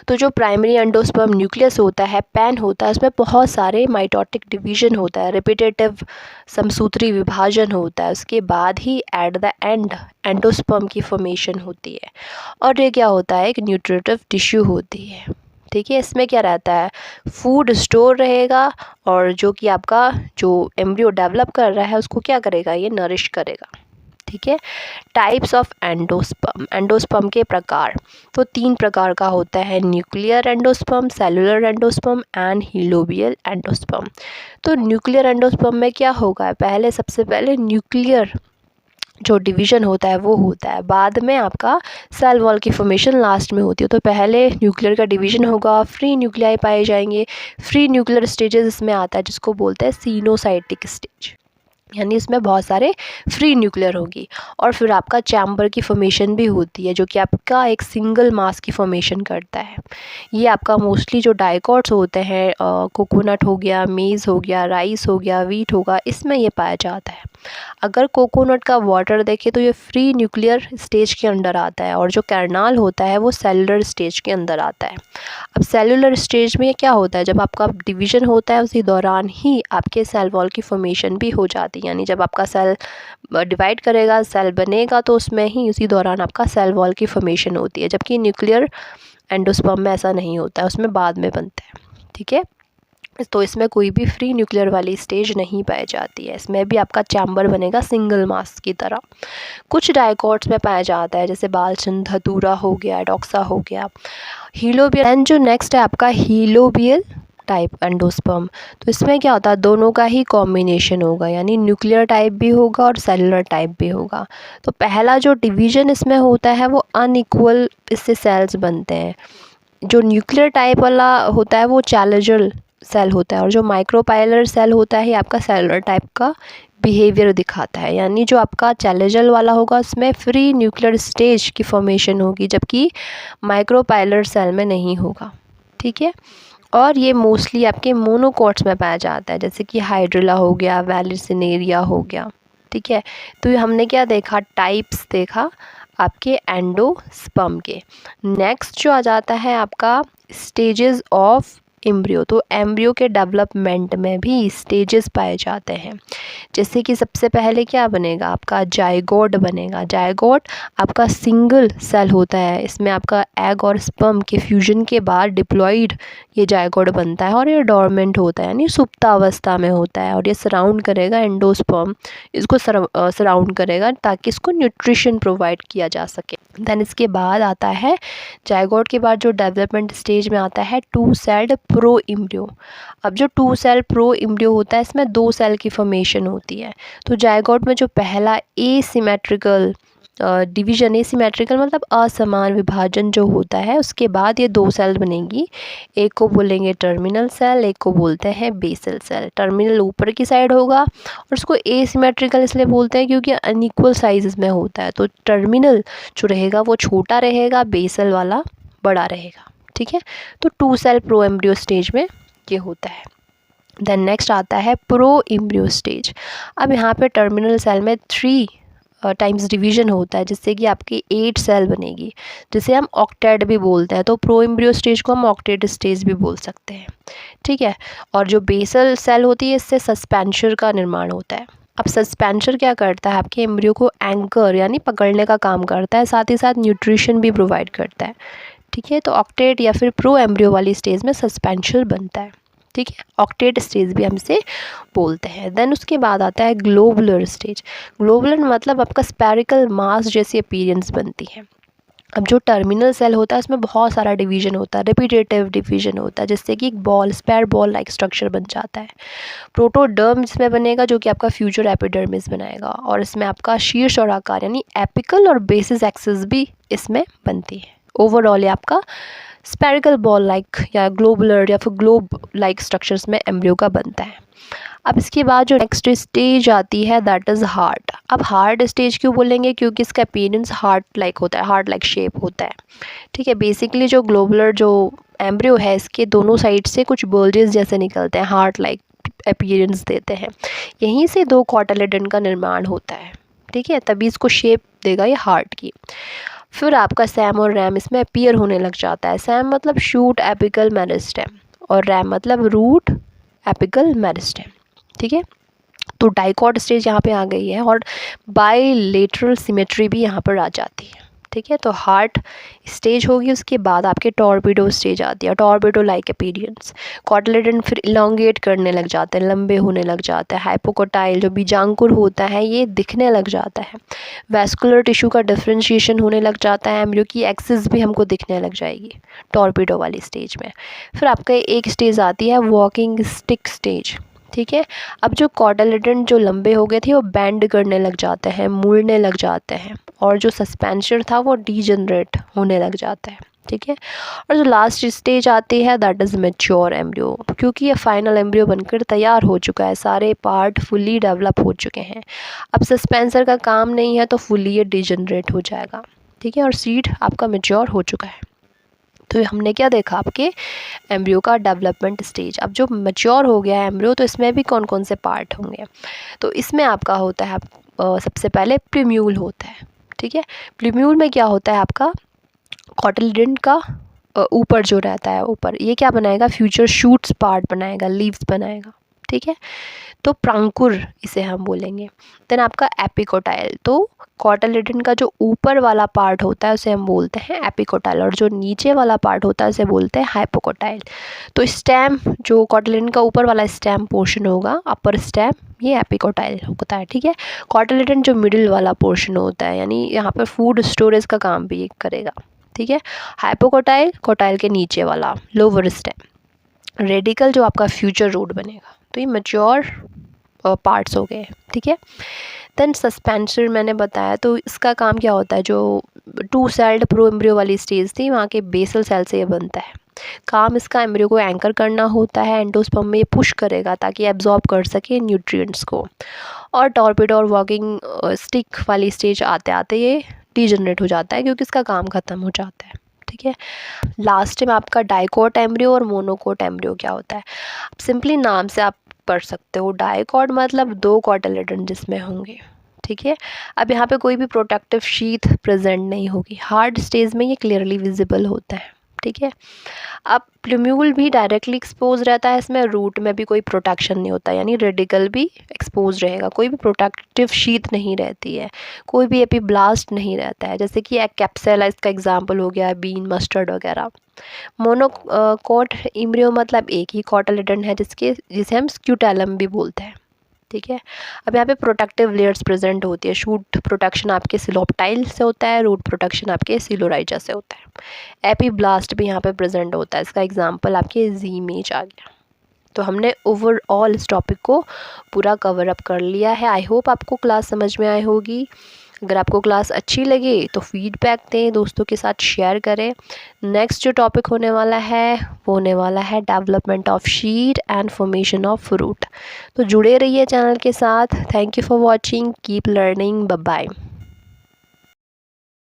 तो जो primary endosperm nucleus होता है, पैन होता है, उसमें बहुत सारे माइटोटिक डिवीजन होता है, रिपीटेटिव समसूत्री विभाजन होता है। उसके बाद ही एट द एंड एंडोस्पर्म की फॉर्मेशन होती है। और ये क्या होता है, एक न्यूट्रिटिव टिश्यू होती है। ठीक है, इसमें क्या रहता है, फूड स्टोर रहेगा और जो कि आपका जो एम्ब्रियो डेवलप कर रहा है उसको क्या करेगा, ये नरिश करेगा। ठीक है, टाइप्स ऑफ एंडोस्पर्म, एंडोस्पर्म के प्रकार तो 3 प्रकार का होता है, nuclear endosperm, cellular endosperm and helobial endosperm. तो न्यूक्लियर एंडोस्पर्म में क्या होगा, पहले सबसे पहले न्यूक्लियर जो डिवीज़न होता है वो होता है, बाद में आपका सेल वॉल की फॉर्मेशन लास्ट में होती है। तो पहले न्यूक्लियर का डिवीज़न होगा, फ्री न्यूक्लियाई पाए जाएंगे। फ्री न्यूक्लियर स्टेजेस इसमें आता है जिसको बोलते हैं सिनोसाइटिक स्टेज, यानी इसमें बहुत सारे फ्री न्यूक्लियर होगी। और फिर आपका चैम्बर की फॉर्मेशन भी होती है जो कि आपका एक सिंगल मास की फॉर्मेशन करता है। ये आपका मोस्टली जो डाइकॉट्स होते हैं, कोकोनट हो गया, मेज़ हो गया, राइस हो गया, वीट होगा, इसमें ये पाया जाता है। अगर कोकोनट का वाटर देखें तो ये फ्री न्यूक्लियर स्टेज के अंदर आता है, और जो कर्नाल होता है वो सेलुलर स्टेज के अंदर आता है। अब सेलुलर स्टेज में क्या होता है, जब आपका डिवीज़न होता है उसी दौरान ही आपके सेल वॉल की फॉर्मेशन भी हो जाती है, यानी जब आपका सेल डिवाइड करेगा, सेल बनेगा, तो उसमें ही उसी दौरान आपका सेल वॉल की फॉर्मेशन होती है। जबकि न्यूक्लियर एंडोस्पर्म में ऐसा नहीं होता है, उसमें बाद में बनता है। ठीक है, तो इसमें कोई भी फ्री न्यूक्लियर वाली स्टेज नहीं पाई जाती है। इसमें भी आपका चैम्बर बनेगा सिंगल मास की तरह। कुछ डाइकॉट्स में पाया जाता है जैसे बालचंद, धतूरा हो गया, डॉक्सा हो गया, हीलोबियल। एंड जो नेक्स्ट है आपका हीलोबियल टाइप एंडोस्पर्म, तो इसमें क्या होता है, दोनों का ही कॉम्बिनेशन होगा, यानी न्यूक्लियर टाइप भी होगा और सेलुलर टाइप भी होगा। तो पहला जो डिवीज़न इसमें होता है वो अनइक्वल इससे सेल्स बनते हैं। जो न्यूक्लियर टाइप वाला होता है वो चैलेंजर सेल होता है, और जो माइक्रोपाइलर सेल होता है आपका सेलुलर टाइप का बिहेवियर दिखाता है। यानी जो आपका चैलेंजर वाला होगा उसमें फ्री न्यूक्लियर स्टेज की फॉर्मेशन होगी, जबकि माइक्रोपाइलर सेल में नहीं होगा। ठीक है, और ये मोस्टली आपके मोनोकॉट्स में पाया जाता है, जैसे कि हाइड्रिला हो गया, वैलिसिनेरिया हो गया। ठीक है, तो ये हमने क्या देखा, टाइप्स देखा आपके एंडोस्पर्म के। नेक्स्ट जो आ जाता है आपका स्टेजेस ऑफ एम्ब्रियो। तो एम्ब्रियो के डेवलपमेंट में भी स्टेजेस पाए जाते हैं, जैसे कि सबसे पहले क्या बनेगा, आपका जायगोट बनेगा। जायगोट आपका सिंगल सेल होता है, इसमें आपका एग और स्पर्म के फ्यूजन के बाद डिप्लॉइड ये जायगोट बनता है, और ये डोरमेंट होता है, यानी सुप्तावस्था में होता है, और ये सराउंड करेगा एंडोस्पर्म, इसको सराउंड करेगा ताकि इसको न्यूट्रिशन प्रोवाइड किया जा सके। देन इसके बाद आता है, जायगोट के बाद जो डेवलपमेंट स्टेज में आता है टू सेल्ड प्रो एम्ब्रियो। अब जो टू सेल प्रो एम्ब्रियो होता है इसमें 2 सेल की फॉर्मेशन होती है। तो जायगोट में जो पहला एसिमेट्रिकल डिवीजन, एसिमेट्रिकल मतलब असमान विभाजन जो होता है, उसके बाद ये 2 सेल बनेंगी। एक को बोलेंगे टर्मिनल सेल, एक को बोलते हैं बेसल सेल। टर्मिनल ऊपर की साइड होगा, और उसको एसिमेट्रिकल इसलिए बोलते हैं क्योंकि अनइक्वल साइज़ में होता है। तो टर्मिनल जो रहेगा वो छोटा रहेगा, बेसल वाला बड़ा रहेगा। ठीक है, तो 2 सेल प्रो एम्ब्रियो स्टेज में ये होता है। देन नेक्स्ट आता है प्रो एम्ब्रियो स्टेज। अब यहाँ पे टर्मिनल सेल में 3 टाइम्स डिवीजन होता है, जिससे कि आपकी 8 सेल बनेगी, जिसे हम ऑक्टेट भी बोलते हैं। तो प्रो एम्ब्रियो स्टेज को हम ऑक्टेट स्टेज भी बोल सकते हैं। ठीक है, और जो बेसल सेल होती है इससे सस्पेंशर का निर्माण होता है। अब सस्पेंशर क्या करता है, आपके एम्ब्रियो को एंकर यानी पकड़ने का काम करता है, साथ ही साथ न्यूट्रिशन भी प्रोवाइड करता है। ठीक है, तो ऑक्टेट या फिर प्रो एम्ब्रियो वाली स्टेज में सस्पेंशर बनता है। ठीक है, ऑक्टेट स्टेज भी हम इसे बोलते हैं। देन उसके बाद आता है ग्लोबुलर स्टेज। ग्लोबुलर मतलब आपका स्पेरिकल मास जैसी अपीयरेंस बनती है। अब जो टर्मिनल सेल होता है उसमें बहुत सारा डिवीजन होता है, रिपीटेटिव डिवीजन होता है, जिससे कि एक ball, sphere ball like structure बन जाता है। प्रोटोडर्म इसमें बनेगा जो कि आपका फ्यूचर एपिडर्मिस बनाएगा, और इसमें आपका शीर्ष और आकार यानी एपिकल और बेसिस एक्सिस भी इसमें बनती है। ओवरऑल ये आपका स्पेरिकल बॉल लाइक या ग्लोबुलर या फिर ग्लोब लाइक स्ट्रक्चर्स में एम्ब्रियो का बनता है। अब इसके बाद जो नेक्स्ट स्टेज आती है दैट इज़ हार्ट। अब हार्ट स्टेज क्यों बोलेंगे, क्योंकि इसका अपीयरेंस हार्ट लाइक होता है, हार्ट लाइक शेप होता है। ठीक है, बेसिकली जो ग्लोबुलर जो एम्ब्रियो है इसके दोनों साइड से कुछ बल्जेस जैसे निकलते हैं, हार्ट लाइक अपीयरेंस देते हैं। यहीं से 2 कॉटिलेडन का निर्माण होता है। ठीक है, तभी इसको शेप देगा ये हार्ट की। फिर आपका सैम और रैम इसमें अपीयर होने लग जाता है। सैम मतलब शूट एपिकल मेरिस्टेम और रैम मतलब रूट एपिकल मेरिस्टेम। ठीक है, तो डाइकॉट स्टेज यहाँ पे आ गई है और बाइलेटरल सिमेट्री भी यहाँ पर आ जाती है। ठीक है, तो हार्ट स्टेज होगी, उसके बाद आपके टॉर्पिडो स्टेज आती है, टॉर्पिडो लाइक अपीयरेंस। कॉटिलेडन फिर इलोंगेट करने लग जाते हैं, लंबे होने लग जाते हैं। हाइपोकोटाइल जो बीजांकुर होता है ये दिखने लग जाता है। वैस्कुलर टिश्यू का डिफ्रेंशिएशन होने लग जाता है, एम्ब्रियो की एक्सिस भी हमको दिखने लग जाएगी टॉर्पिडो वाली स्टेज में। फिर आपका एक स्टेज आती है वॉकिंग स्टिक स्टेज। ठीक है, अब जो कॉटिलेडन जो लंबे हो गए थे वो बैंड करने लग जाते हैं, मुड़ने लग जाते हैं, और जो सस्पेंशन था वो डीजनरेट होने लग जाता है। ठीक है, और जो लास्ट स्टेज आती है दैट इज़ मैच्योर एम्ब्रियो, क्योंकि ये फाइनल एम्ब्रियो बनकर तैयार हो चुका है, सारे पार्ट फुली डेवलप हो चुके हैं। अब सस्पेंसर का काम नहीं है तो फुली ये डीजनरेट हो जाएगा। ठीक है, और सीड आपका मैच्योर हो चुका है। तो हमने क्या देखा, आपके एम्ब्रियो का डेवलपमेंट स्टेज। अब जो मैच्योर हो गया है एम्ब्रियो तो इसमें भी कौन कौन से पार्ट होंगे, तो इसमें आपका होता है सबसे पहले प्रीम्यूल होता है। ठीक है, प्रीम्यूल में क्या होता है, आपका कॉटिलेडन का ऊपर जो रहता है, ऊपर ये क्या बनाएगा, फ्यूचर शूट्स पार्ट बनाएगा, लीव्स बनाएगा। ठीक है, तो प्रांकुर इसे हम बोलेंगे। देन आपका एपिकोटाइल, तो कॉटिलेडन का जो ऊपर वाला पार्ट होता है उसे हम बोलते हैं एपिकोटाइल, और जो नीचे वाला पार्ट होता है उसे बोलते हैं हाइपोकोटाइल। तो स्टेम जो कॉटिलेडन का ऊपर वाला स्टेम पोर्शन होगा, अपर स्टेम, ये एपिकोटाइल होता है। ठीक है, कॉटिलेडन जो मिडिल वाला पोर्शन होता है, यानी यहाँ पर फूड स्टोरेज का काम भी ये करेगा। ठीक है, हाइपोकोटाइल कोटाइल के नीचे वाला लोअर स्टेम, रेडिकल जो आपका फ्यूचर रूट बनेगा। तो ये मैच्योर पार्ट्स हो गए। ठीक है, देन सस्पेंसर मैंने बताया, तो इसका काम क्या होता है, जो 2 सेल्ड प्रो एम्ब्रियो वाली स्टेज थी वहाँ के बेसल सेल से ये बनता है। काम इसका एम्ब्रियो को एंकर करना होता है, एंडोस्पर्म में ये पुश करेगा ताकि एब्जॉर्ब कर सके न्यूट्रिएंट्स को। और टॉर्पिडो और वॉकिंग स्टिक वाली स्टेज आते आते ये डीजनरेट हो जाता है क्योंकि इसका काम ख़त्म हो जाता है। ठीक है, लास्ट में आपका डाइकोट एम्ब्रियो और मोनोकोट एम्ब्रियो क्या होता है, सिंपली नाम से आप पढ़ सकते हो। डाइकोट मतलब 2 कॉटिलेडन जिसमें होंगे। ठीक है, अब यहाँ पे कोई भी प्रोटेक्टिव शीथ प्रेजेंट नहीं होगी, हार्ड स्टेज में ये क्लियरली विजिबल होता है। ठीक है, अब प्लूम्यूल भी डायरेक्टली एक्सपोज रहता है, इसमें रूट में भी कोई प्रोटेक्शन नहीं होता, यानी रेडिकल भी एक्सपोज रहेगा, कोई भी प्रोटेक्टिव शीथ नहीं रहती है, कोई भी एपीब्लास्ट नहीं रहता है, जैसे कि एक कैप्सेला इसका एग्जाम्पल हो गया, बीन मस्टर्ड वगैरह। मोनोकोट एम्ब्रियो मतलब एक ही कॉटिलेडन है जिसे हम स्क्यूटेलम भी बोलते हैं। ठीक है, अब यहाँ पे प्रोटेक्टिव लेयर्स प्रेजेंट होती है, शूट प्रोटेक्शन आपके सिलोप्टाइल से होता है, रूट प्रोटेक्शन आपके सिलोराइजा से होता है। एपीब्लास्ट भी यहाँ पे प्रेजेंट होता है, इसका एग्जांपल आपके ज़ीमेज आ गया। तो हमने ओवरऑल इस टॉपिक को पूरा कवर अप कर लिया है। आई होप आपको क्लास समझ में आई होगी। अगर आपको क्लास अच्छी लगे तो फीडबैक दें, दोस्तों के साथ शेयर करें। नेक्स्ट जो टॉपिक होने वाला है वो होने वाला है development of seed and formation of fruit. तो जुड़े रहिए चैनल के साथ। Thank you for watching, keep learning, bye bye.